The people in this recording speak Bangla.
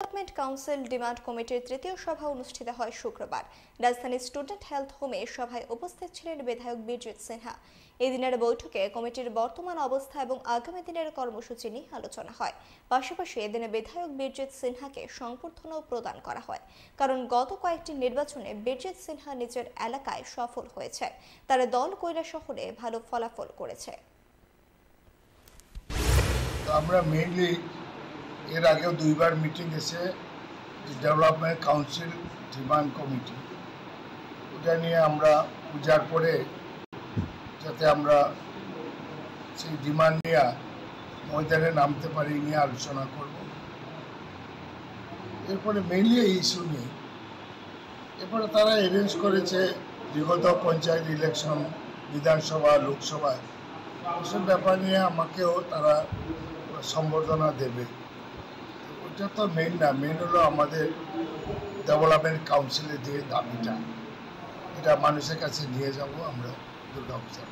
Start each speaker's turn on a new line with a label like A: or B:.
A: ডেভেলপমেন্ট কাউন্সিল ডিমান্ড কমিটির তৃতীয় সভা অনুষ্ঠিত হয় শুক্রবার। রাজধানীর স্টুডেন্ট হেলথ হোমে সভায় উপস্থিত ছিলেন বিধায়ক বীরজিৎ সিনহা। এদিনের বৈঠকে কমিটির বর্তমান অবস্থা এবং আগামী দিনের কর্মসূচি নিয়ে আলোচনা হয়। পাশাপাশি এদিনে বিধায়ক বীরজিৎ সিনহাকে সংবর্ধনাও প্রদান করা হয়, কারণ গত কয়েকটি নির্বাচনে বীরজিৎ সিনহা নিজের এলাকায় সফল হয়েছে। তার দল কৈলাসহরে ভালো ফলাফল করেছে।
B: আমরা মেইনলি এর আগেও দুইবার মিটিং এসে ডেভেলপমেন্ট কাউন্সিল ডিমান্ড কমিটি, ওটা নিয়ে আমরা পূজার পরে যাতে আমরা সেই ডিমান্ড নিয়ে ময়দানে নামতে পারি নিয়ে আলোচনা করব। এরপরে মেইনলি এই ইস্যু নিয়ে এরপরে তারা অ্যারেঞ্জ করেছে বিগত পঞ্চায়েত ইলেকশন, বিধানসভা, লোকসভায় এসব ব্যাপার নিয়ে আমাকেও তারা সম্বর্ধনা দেবে। ওটা তো মেইন না, মেইন হলো আমাদের ডেভেলপমেন্ট কাউন্সিলের যে দাবিটা, এটা মানুষের কাছে নিয়ে যাব আমরা দুর্গা পূজা।